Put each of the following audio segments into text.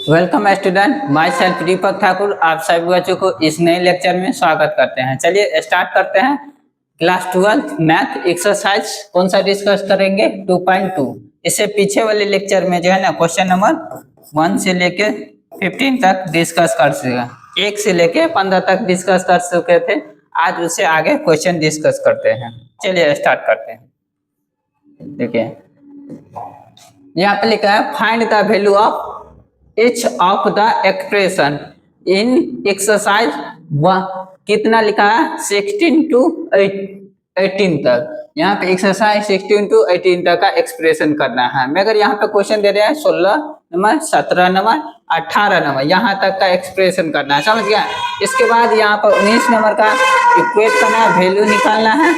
Welcome student, my self दीपक ठाकुर। आप सभी बच्चों को इस नए लेक्चर में स्वागत करते हैं। चलिए स्टार्ट करते हैं। क्लास 12 मैथ एक्सरसाइज कौन सा डिस्कस करेंगे? 2.2। इससे पीछे वाले लेक्चर में जो है ना क्वेश्चन नंबर 1 से लेके 15 तक डिस्कस कर चुके, 1 से लेके 15 तक डिस्कस कर चुके थे। आज उससे आगे क्वेश्चन डिस्कस करते हैं। चलिए स्टार्ट करते हैं। देखिए यहाँ पे लिखा है find the value of each of the expression in exercise 1। कितना लिखा है? 16 to 18 तक। यहाँ पे एक्सरसाइज 16 to 18 तक का एक्सप्रेशन करना है। मगर यहाँ पे क्वेश्चन दे रहे हैं 16 नंबर, 17 नंबर, 18 नंबर, यहाँ तक का एक्सप्रेशन करना है। समझ गया? इसके बाद यहाँ पर 19 नंबर का इक्वेट करना है, वैल्यू निकालना है।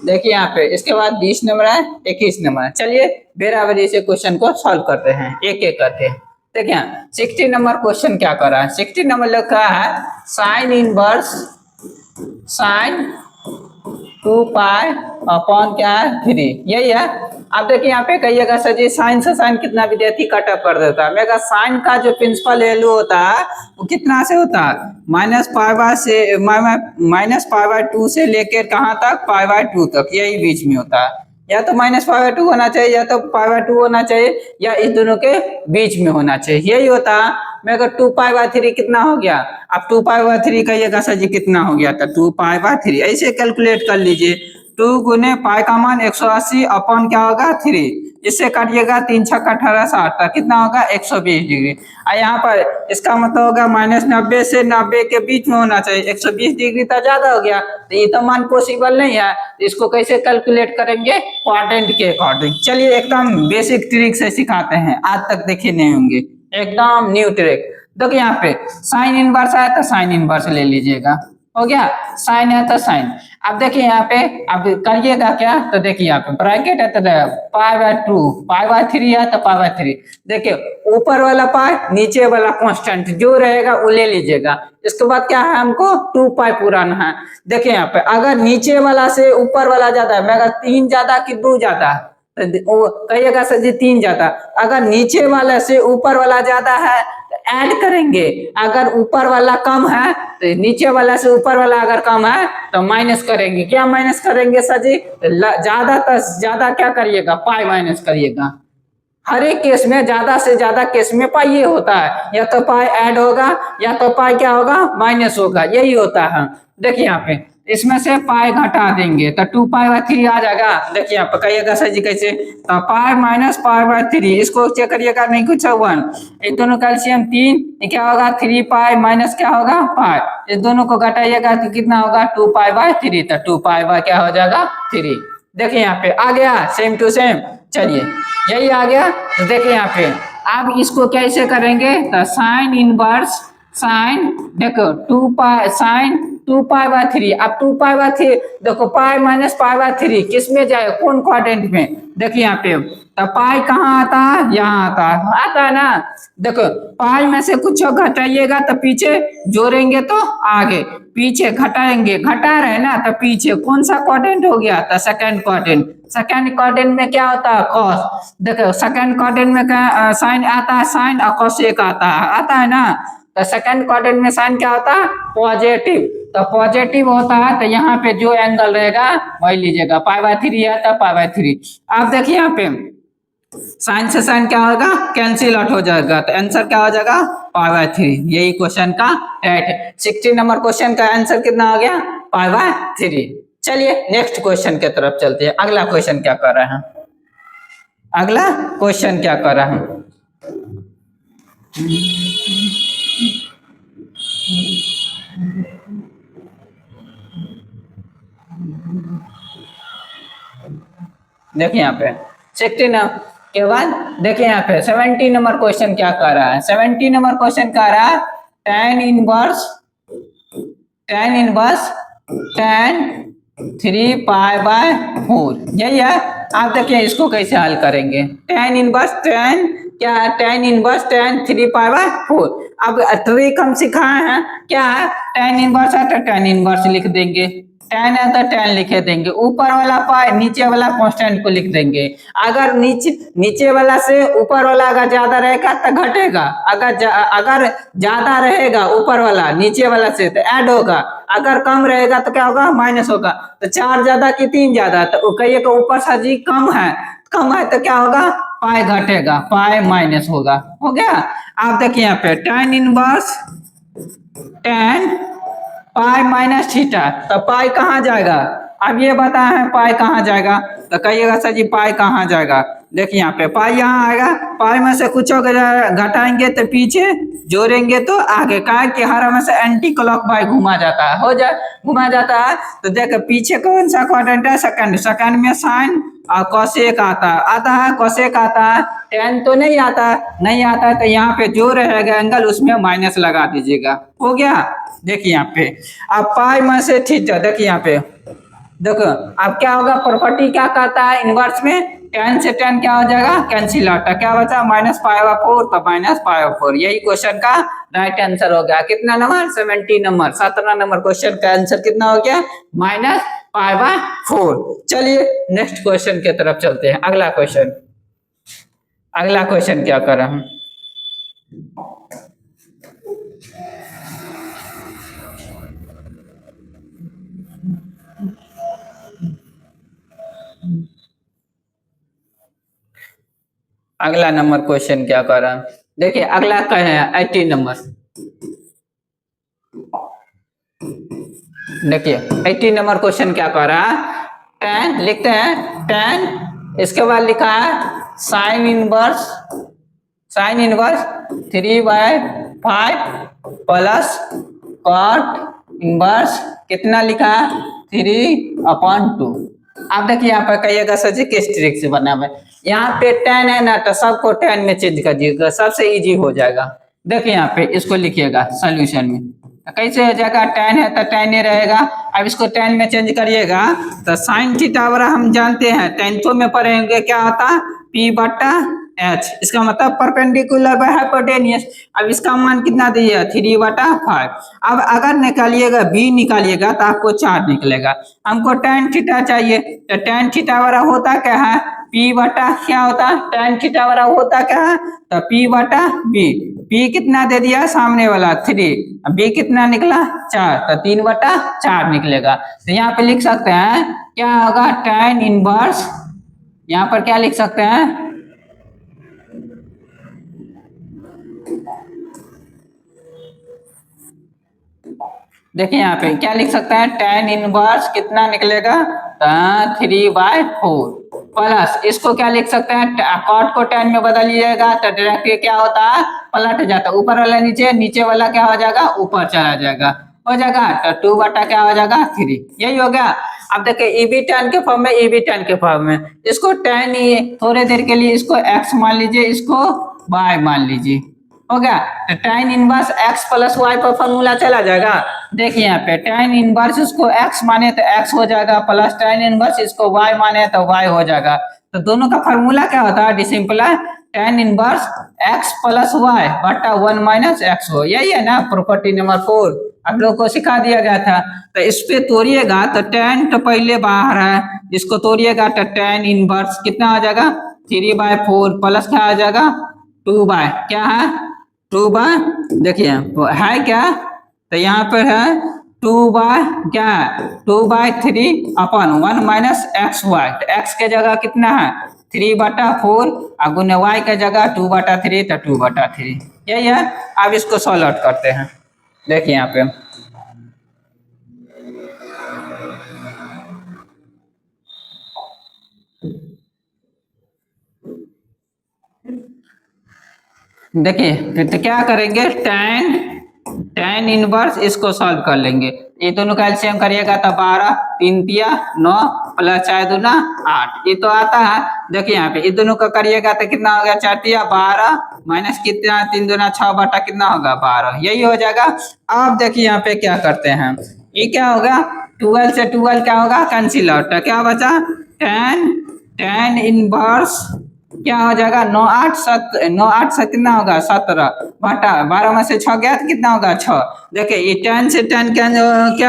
देखिए यहाँ पे इसके बाद 20 नंबर है, 21 नंबर। चलिए बराबरी से क्वेश्चन को सॉल्व करते हैं एक एक करके। देखिए 60 नंबर क्वेश्चन क्या कर रहा है? 60 नंबर लिखा है sine inverse sine 2 pi upon क्या है 3। यही है। अब देखिए यहाँ पे कहिएगा सर जी साइन से साइन कितना विद्यार्थी कट ऑफ कर देता है। मेरा साइन का जो प्रिंसिपल वैल्यू होता है वो कितना से होता है? -π/2 से लेकर कहाँ तक? π/2 तक, यही बीच में होता है। या तो -π/2 होना चाहिए, या तो π/2 होना चाहिए, या इस दोनों के बीच में होना चाहिए, यही होता है। मगर 2π/3 कितना हो गया? अब 2π/3 कहिएगा सर जी कितना हो गया? तो 2π/3 ऐसे कैलकुलेट कर लीजिए। 2 गुने पाई का मान 180 अपॉन क्या होगा 3। इससे काटिएगा 3 छक्का 18 60 कितना होगा? 120 डिग्री। और यहाँ पर इसका मतलब होगा -90 से 90 के बीच में होना चाहिए। 120 डिग्री तो ज्यादा हो गया, तो ये तो मान पॉसिबल नहीं है। इसको कैसे कैलकुलेट करेंगे? क्वाड्रेंट के अकॉर्डिंग। चलिए एकदम बेसिक ट्रिक से सिखाते हैं, आज तक देखे नहीं होंगे, एकदम न्यू ट्रिक। देखिए यहाँ पे साइन इनवर्स आया तो साइन इनवर्स ले लीजिएगा, हो गया। साइन है तो साइन। अब देखिए यहाँ पे अब करिएगा क्या? तो देखिए यहाँ पे ब्रैकेट है तो π/2, π/3 है तो π/3। देखिए ऊपर वाला पाई, नीचे वाला कांस्टेंट जो रहेगा वो ले लीजिएगा। इसके बाद क्या है? हमको 2π पुराना है। देखिए यहाँ पे अगर नीचे वाला से ऊपर वाला ज्यादा है, मगर 3 ज्यादा कि 2 ज्यादा है? कहिएगा सर जी 3 ज्यादा। अगर नीचे वाला से ऊपर वाला ज्यादा है ऐड करेंगे, अगर ऊपर वाला कम है तो नीचे वाला से ऊपर वाला अगर कम है तो माइनस करेंगे। क्या माइनस करेंगे सर जी? ज्यादा ज्यादा क्या करिएगा? पाई माइनस करिएगा। हर एक केस में ज्यादा से ज्यादा केस में पाई ये होता है, या तो पाई ऐड होगा या तो पाई क्या होगा? माइनस होगा, यही होता है। देखिए यहाँ पे इसमें से पाई घटा देंगे तो 2π/3 आ जाएगा। देखिए यहाँ पे कहिएगा सर जी कैसे? तो पाई माइनस π/3, इसको चेक करिएगा, नहीं कुछ 1। इस दोनों का एलसीएम 3, क्या होगा? 3π माइनस क्या होगा? पाई। इस दोनों को घटाइएगा तो कितना होगा? 2π/3। तो 2π क्या हो जाएगा? 3। देखिए यहाँ पे आ गया सेम टू सेम। चलिए यही आ गया। तो देखिए यहाँ पे अब इसको कैसे करेंगे? तो साइन इनवर्स साइन, देखो 2π साइन 2π/3। अब 2π/3 देखो पाई माइनस π/3 किस में जाए? कौन क्वाड्रेंट में? देखिए यहाँ पे तो पाई कहाँ आता है? यहाँ आता है ना। देखो पाई में से कुछ घटाइएगा तो पीछे जोड़ेंगे तो आगे, पीछे घटाएंगे, घटा रहे ना तो पीछे। कौन सा क्वाड्रेंट हो गया? तो सेकंड क्वाड्रेंट। सेकंड क्वाड्रेंट में क्या होता है? कॉस। देखो सेकंड क्वाड्रेंट में क्या साइन आता है? साइन और कोसेक आता है ना। तो सेकंड क्वाड्रेंट में साइन क्या होता है? पॉजिटिव। तो पॉजिटिव होता है तो यहाँ पे जो एंगल रहेगा वही लीजिएगा। π/3 है तो π/3। अब देखिए यहाँ पे साइन से साइन क्या होगा? कैंसिल आउट हो जाएगा, तो आंसर क्या हो जाएगा? π/3। यही क्वेश्चन का राइट है। 60 नंबर क्वेश्चन का आंसर कितना हो गया? π/3। चलिए नेक्स्ट क्वेश्चन की तरफ चलते हैं। अगला क्वेश्चन क्या कर रहे हैं? अगला क्वेश्चन क्या कर रहे हैं? देखिए यहाँ पे 60 के बाद देखिए यहाँ पे 70 नंबर क्वेश्चन क्या कर रहा है? 70 नंबर क्वेश्चन कह रहा है tan इनवर्स tan 3π/4। यही है। आप देखिए इसको कैसे हल करेंगे? tan इनवर्स tan क्या है? tan inverse tan 3π/4। अब ट्रिक हम सिखाए हैं क्या है? tan इनवर्स है तो tan इनवर्स लिख देंगे। टेन है तो टेन लिखे देंगे, ऊपर वाला पाई नीचे वाला कांस्टेंट को लिख देंगे। अगर नीचे वाला से ऊपर वाला अगर ज्यादा रहेगा तो घटेगा, अगर ज्यादा रहेगा ऊपर वाला नीचे वाला से तो ऐड होगा, अगर कम रहेगा तो क्या होगा, माइनस होगा। तो 4 ज्यादा कि 3 ज्यादा, तो कहिए कि ऊपर सा जी कम है तो क्या होगा, पाई घटेगा, पाई माइनस होगा। हो गया। आप देखिए यहाँ पे tan inverse tan pi minus theta, तो पाई कहाँ जाएगा, अब ये बताए हैं पाई कहाँ जाएगा, तो कहिएगा सर जी पाई कहाँ जाएगा। देखिए यहाँ पे पाई यहाँ आएगा, पाई में से कुछ घटाएंगे तो पीछे, जोड़ेंगे तो आगे, का कि हर में से एंटी क्लॉक वाइज घुमा जाता है, घुमा जाता है। तो देखो पीछे कौन सा क्वाड्रेंट है, सेकंड में साइन और कोसेक आता है कोसेक आता है, टेन तो नहीं आता तो यहाँ पे जो रहेगा एंगल उसमें माइनस लगा दीजिएगा। हो गया। देखिए यहाँ पे अब पाई में से थीटा, देखिए यहाँ पे देखो अब क्या होगा, प्रॉपर्टी क्या कहता है इनवर्स में, टेन से टेन क्या हो जाएगा, कैंसिल आउट, क्या बचा -π/4, तो -π/4। यही क्वेश्चन का राइट आंसर हो गया। कितना नंबर, 17 नंबर, 17 नंबर क्वेश्चन का आंसर कितना हो गया, -π/4। चलिए नेक्स्ट क्वेश्चन की तरफ चलते हैं। अगला क्वेश्चन क्या कर रहे हैं, अगला नंबर क्वेश्चन क्या कर रहा है, देखिए अगला क्या है 18 नंबर। देखिए 18 नंबर क्वेश्चन क्या कर रहा है, tan लिखते हैं, tan इसके बाद लिखा है sine inverse 3/5 plus cot inverse कितना लिखा है 3/2। आप देखिए यहाँ पर कहिएगा सर जी किस ट्रिक से बना हुआ है, यहाँ पे tan है ना, तो सबको tan में चेंज कर दीजिएगा, सबसे इजी हो जाएगा। देखिए यहाँ पे इसको लिखिएगा सोल्यूशन में, कैसे हो जाएगा, tan है तो tan ही रहेगा। अब इसको tan में चेंज करिएगा तो साइन थीटा बराबर हम जानते हैं 10th में पढ़ेंगे क्या होता है, P/H, इसका मतलब परपेंडिकुलर बाय हाइपोटेन्यूस। अब इसका मान कितना दिया 3/5। अब अगर निकालिएगा b निकालिएगा तो आपको 4 निकलेगा। हमको tan थीटा चाहिए, तो tan थीटा बराबर होता क्या है, क्या होता है, tan थीटा बराबर होता क्या है, तो P/B। P कितना दे दिया सामने वाला 3, B कितना निकला 4, तो 3/4 निकलेगा। तो यहाँ पे लिख सकते हैं क्या होगा, tan इनवर्स, यहाँ पर क्या लिख सकते हैं, देखिए यहाँ पे क्या लिख सकते हैं, tan इनवर्स कितना निकलेगा 3/4 प्लस इसको क्या लिख सकते हैं, कॉट को tan में बदल लीजिएगा तो डायरेक्ट क्या होता है, पलट जाता है, ऊपर वाला नीचे वाला क्या हो जाएगा, ऊपर चला जाएगा, हो जाएगा तो 2 क्या हो जाएगा 3। यही हो गया। अब देखिए EB tan के फॉर्म में, EB tan के फॉर्म में, इसको tan ही थोड़े देर के लिए इसको x मान लीजिए, इसको y मान लीजिए, हो गया। तो tan inverse x plus y पर फॉर्मूला चला जाएगा। देखिए यहाँ पे tan इनवर्स इसको x माने तो x हो जाएगा, प्लस tan इनवर्स इसको y माने तो y हो जाएगा। तो दोनों का फॉर्मूला क्या होता है, सिंपल है, tan inverse x plus y बटा 1 - x हो। यही है ना प्रॉपर्टी नंबर 4, आप लोग को सिखा दिया गया था। तो इस पे तोड़िएगा तो tan तो पहले बाहर है, इसको तोड़िएगा तो tan इनवर्स कितना हो जाएगा 3/4 प्लस क्या हो जाएगा 2 क्या है 2 देखिए है क्या, तो यहाँ पर है 2 क्या है 2/3/1 - xy, तो x के जगह कितना है 3/4 और गुने y के जगह 2/3, तो 2/3 यही है। अब इसको सॉल्व आउट करते हैं। देखिए यहाँ पे देखिए तो क्या करेंगे, tan इनवर्स इसको सॉल्व कर लेंगे, ये दोनों का एलसीएम करिएगा तो 12 3 तिया 9 प्लस 4 दूना 8, ये तो आता है। देखिए यहाँ पे ये दोनों का करिएगा तो कितना हो गया 4 तिया 12 माइनस कितना 3 दूना 6 बटा कितना होगा 12, यही हो जाएगा। अब देखिए यहाँ पे क्या करते हैं, ये क्या होगा 12 से 12 क्या होगा कैंसिल आउट, क्या बचा tan इनवर्स क्या हो जाएगा, 9 8 कितना होगा 17, बटा 12 में से 6 गया तो कितना होगा 6। देखिए ये 10 से 10 क्या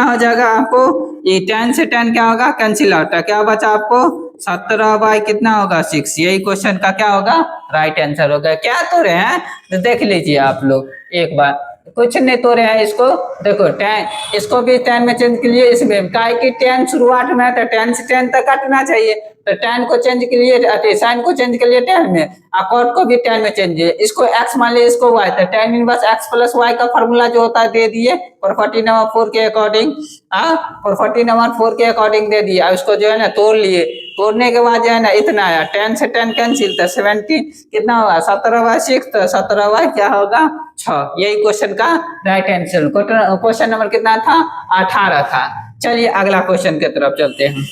हो जाएगा आपको, ये 10 से 10 क्या होगा कैंसिल आउट है, क्या बचा आपको 17 बाई कितना होगा 6। यही क्वेश्चन का क्या होगा राइट आंसर होगा। क्या तो रहे हैं तो देख लीजिए आप लोग एक बार, कुछ नहीं तो रहे हैं इसको, देखो 10 इसको भी 10 में चेंज के लिए, इसमें काय की 10 शुरुआत में है तो 10 से 10 तक काटना चाहिए, तो 10 को चेंज के लिए साइन को चेंज के लिए 10 में, कॉट को भी 10 में चेंज है, इसको x मान लिया इसको y, तो tan inverse x plus y का फॉर्मूला जो होता है दे दिए प्रॉपर्टी नंबर 4 के अकॉर्डिंग, प्रॉपर्टी नंबर 4 के अकॉर्डिंग दे दिया। उसको जो है ना तोड़ लिए, तोड़ने के बाद जो है ना इतना आया 10 से 10 कैंसिल, तो 17 कितना होगा 17/6, तो 17 क्या होगा 6। यही क्वेश्चन का राइट आंसर। क्वेश्चन नंबर कितना था 18 था। चलिए अगला क्वेश्चन की तरफ चलते हैं।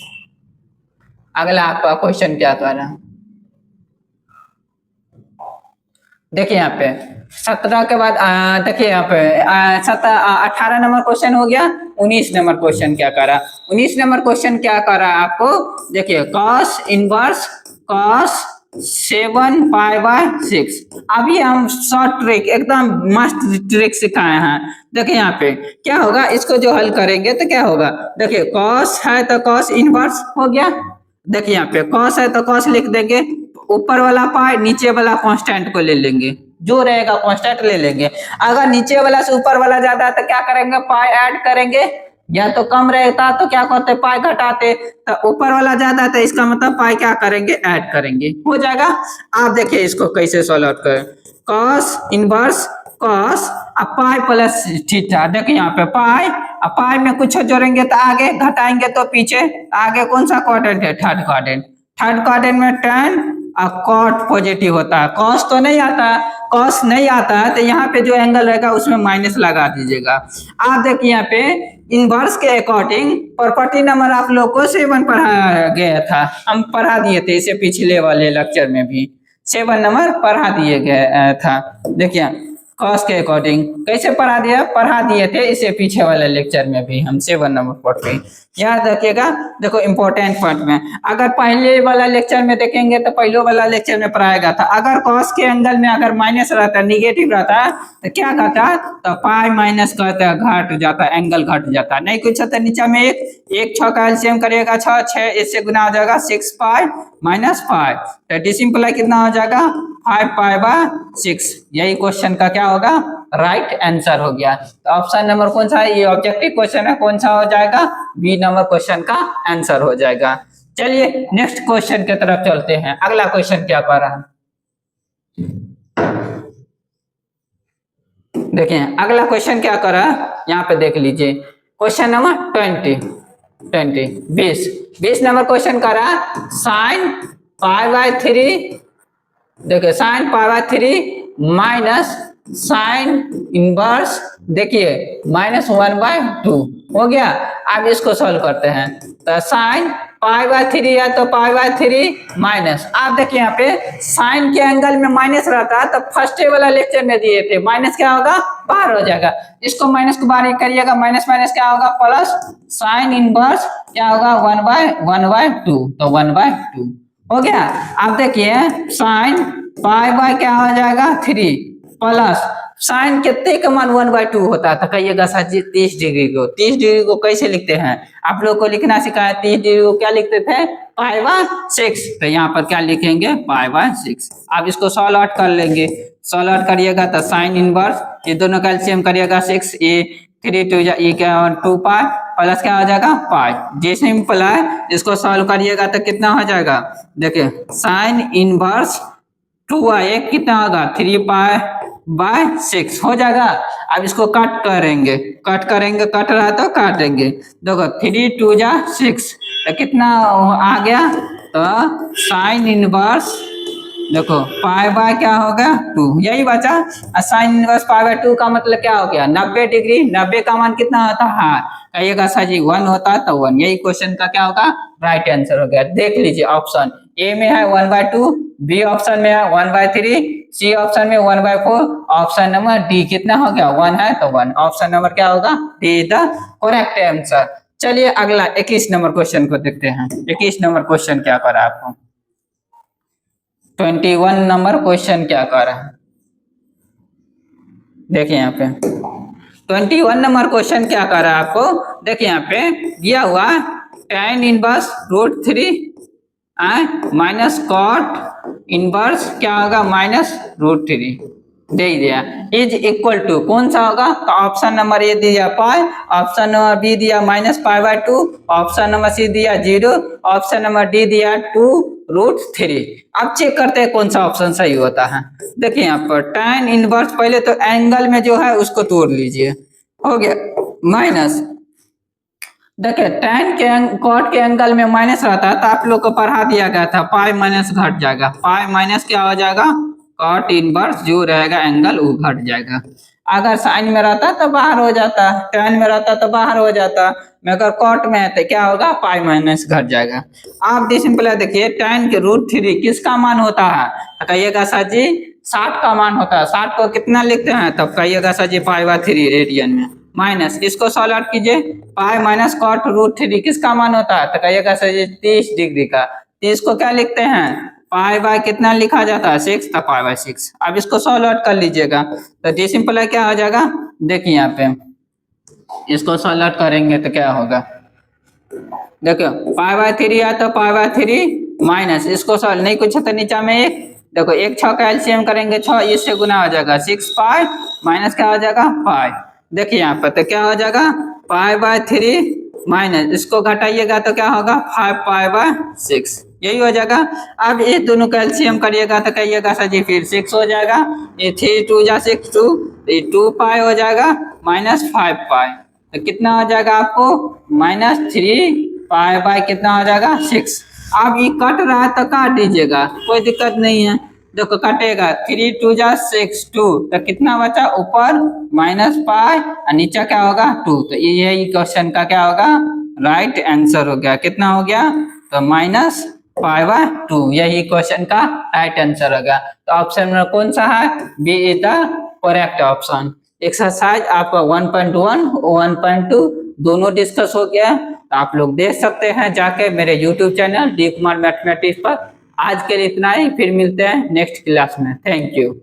अगला आपका क्वेश्चन क्या था ना, देखिए यहाँ पे 17 के बाद देखिए यहाँ पे 18 नंबर क्वेश्चन हो गया। 19 नंबर क्वेश्चन क्या करा, 19 नंबर क्वेश्चन क्या करा आपको, देखिए cos इनवर्स cos 7π/6। अभी हम शॉर्ट ट्रिक एकदम मस्त ट्रिक सिखाए हैं। देखिए यहाँ पे क्या होगा, इसको जो हल करेंगे तो क्या होगा, देखिए cos है तो cos इनवर्स हो गया, देखिए यहाँ पे cos है तो cos लिख देंगे, ऊपर वाला पाई नीचे वाला कांस्टेंट को ले लेंगे, जो रहेगा कांस्टेंट ले लेंगे। अगर नीचे वाला से ऊपर वाला ज्यादा है तो क्या करेंगे पाई ऐड करेंगे, या तो कम रहता तो क्या करते पाई घटाते, तो ऊपर वाला ज्यादा था इसका मतलब पाई क्या करेंगे ऐड करेंगे, हो जाएगा। आप देखिए इसको कैसे सॉल्व आउट करें, cos inverse cos pi plus theta, देखिए यहाँ पे पाई, पाई में कुछ जोड़ेंगे तो आगे, घटाएंगे तो पीछे, आगे कौन सा क्वाड्रेंट है थर्ड क्वाड्रेंट, थर्ड क्वाड्रेंट में tan और कॉट पॉजिटिव होता है, कॉस तो नहीं आता, कॉस नहीं आता है तो यहाँ पे जो एंगल रहेगा उसमें माइनस लगा दीजिएगा। आप देखिए यहाँ पे इनवर्स के अकॉर्डिंग प्रॉपर्टी नंबर आप लोग को 7 पढ़ाया गया था, हम पढ़ा दिए थे इसे पिछले वाले लेक्चर में भी 7 नंबर पढ़ा दिए गया था। देखिए कॉस के अकॉर्डिंग कैसे पढ़ा दिए थे इसे पीछे वाले लेक्चर में भी हम 7 नंबर पढ़ते, याद रखिएगा। देखो इंपॉर्टेंट पॉइंट में, अगर पहले वाला लेक्चर में देखेंगे तो पहले वाला लेक्चर में पढ़ाया गया था, अगर कॉस के एंगल में अगर माइनस रहता निगेटिव रहता तो क्या कहता, तो पाई माइनस कहता घट जाता, एंगल घट जाता, नहीं कुछ होता नीचे में एक 6 का एलसीएम करिएगा 6 इससे गुना हो जाएगा 6π - 5, तो डिसिम्पलाई कितना हो जाएगा 5π/6। यही क्वेश्चन का क्या होगा राइट आंसर हो गया। तो ऑप्शन नंबर कौन सा है, ये ऑब्जेक्टिव क्वेश्चन है, कौन सा हो जाएगा बी नंबर क्वेश्चन का आंसर हो जाएगा। चलिए नेक्स्ट क्वेश्चन की तरफ चलते हैं। अगला क्वेश्चन क्या कर रहा है, देखिए अगला क्वेश्चन क्या कर रहा है, यहाँ पे देख लीजिए क्वेश्चन नंबर 20 नंबर क्वेश्चन कर रहा है sin π/3, देखिए sin π/3 माइनस साइन इनवर्स देखिए -1/2 हो गया। अब इसको सॉल्व करते हैं, तो साइन π/3 है तो π/3 माइनस, आप देखिए यहाँ पे साइन के एंगल में माइनस रहता है तो फर्स्ट वाला लेक्चर में दिए थे माइनस क्या होगा बाहर हो जाएगा, इसको माइनस को बाहर करिएगा, माइनस माइनस क्या होगा प्लस, साइन इनवर्स क्या होगा 1/2, तो 1/2 हो गया। आप देखिए साइन π क्या हो जाएगा 3 प्लस साइन कितने का मान 1/2 होता था, कहिएगा सर जी 30 डिग्री को, 30 डिग्री को कैसे लिखते हैं आप लोग को लिखना सिखाया, 30 डिग्री को क्या लिखते थे π/6, तो यहाँ पर क्या लिखेंगे π/6। आप इसको सॉल्व आउट कर लेंगे, सॉल्व आउट करिएगा तो साइन इनवर्स ये दोनों का एलसीएम करिएगा 6 ये 3 2 ये क्या 2π प्लस क्या हो जाएगा पाई, जे सिंपल है इसको सॉल्व करिएगा तो कितना हो जाएगा, देखिए साइन इनवर्स 2 कितना होगा 3π/6 हो जाएगा। अब इसको कट करेंगे, कट रहा तो काटेंगे, देखो 3 2 6 तो कितना आ गया, तो साइन इनवर्स देखो π/2 क्या होगा 2, यही बचा। साइन इनवर्स π/2 का मतलब क्या हो गया 90 डिग्री, 90 का मान कितना होता है कहिएगा सर जी 1 होता है तो 1, यही क्वेश्चन का क्या होगा राइट आंसर हो गया। देख लीजिए ऑप्शन ए में है 1/2, बी ऑप्शन में है 1/3, सी ऑप्शन में 1/4, ऑप्शन नंबर डी कितना हो गया 1 है तो 1, ऑप्शन नंबर क्या होगा D is the correct answer. चलिए अगला 21 नंबर क्वेश्चन को देखते हैं। 21 नंबर क्वेश्चन क्या करा आपको, 21 नंबर क्वेश्चन क्या कर रहा है, देखिए यहाँ पे 21 नंबर क्वेश्चन क्या कर रहा है आपको, देखिए यहाँ पे दिया हुआ tan inverse root 3 minus cot inverse क्या होगा माइनस रूट 3 दे दिया, इज इक्वल टू कौन सा होगा, तो ऑप्शन नंबर ए दिया पाई, ऑप्शन नंबर बी दिया minus pi by 2, option number C दिया 0, ऑप्शन नंबर डी दिया 2 रूट 3। अब चेक करते हैं कौन सा ऑप्शन सही होता है। देखिए यहाँ पर tan इनवर्स, पहले तो एंगल में जो है उसको तोड़ लीजिए, हो गया माइनस, देखिए tan के कॉट के एंगल में माइनस रहता है तो आप लोग को पढ़ा दिया गया था पाई माइनस घट जाएगा, पाई माइनस क्या हो जाएगा कॉट इनवर्स जो रहेगा एंगल वो घट जाएगा। अगर साइन में रहता तो बाहर हो जाता, tan में रहता तो बाहर हो जाता, मगर कॉट में है तो क्या होगा पाई माइनस घट जाएगा। आप दी सिंपल देखिए tan के रूट 3 किसका मान होता है, तो कहिएगा सर जी 60 का मान होता है, 60 को कितना लिखते हैं, तब कहिएगा sir ji pi by 3 radian में, माइनस इसको सॉल्व आउट कीजिए, पाई माइनस कॉट रूट 3 किसका मान होता है, तो कहिएगा सर जी 30 डिग्री का, 30 को क्या लिखते हैं पाई बाय कितना लिखा जाता है 6, तो पाई बाय 6। अब इसको सॉल्व आउट कर लीजिएगा तो डी सिंपल है क्या हो जाएगा, देखिए यहाँ पे इसको सॉल्व आउट करेंगे तो क्या होगा, देखो पाई बाय 3 है तो पाई बाय 3 माइनस इसको सॉल्व नहीं कुछ है तो नीचा में एक, देखो एक 6 का एलसीएम करेंगे 6, इससे गुना हो जाएगा 6 पाई माइनस क्या हो जाएगा पाई, देखिए यहाँ पर तो क्या हो जाएगा पाई बाय 3 माइनस इसको घटाइएगा तो क्या होगा 5 पाई बाय 6, यही हो जाएगा। अब ये दोनों का एलसीएम करिएगा तो कहिएगा सर जी फिर 6 हो जाएगा, ये 3 2 जा 6 2, ये 2 पाई हो जाएगा माइनस 5 पाई, तो कितना हो जाएगा आपको माइनस 3 पाई बाय कितना हो जाएगा 6। अब ये कट रहा है तो काट दीजिएगा कोई दिक्कत नहीं है, देखो कटेगा 3 2 जा 6 2, तो कितना बचा ऊपर माइनस पाई और नीचे क्या होगा 2, तो यही क्वेश्चन का क्या होगा राइट आंसर हो गया, कितना हो गया तो माइनस पाई बाय 2, यही क्वेश्चन का राइट आंसर होगा। तो ऑप्शन में कौन सा है, B is the correct option. Exercise आपका 1.1 1.2 दोनों डिस्कस हो गया, तो आप लोग देख सकते हैं जाके मेरे YouTube channel D Kumar mathematics पर। आज के लिए इतना ही, फिर मिलते हैं नेक्स्ट क्लास में, थैंक यू।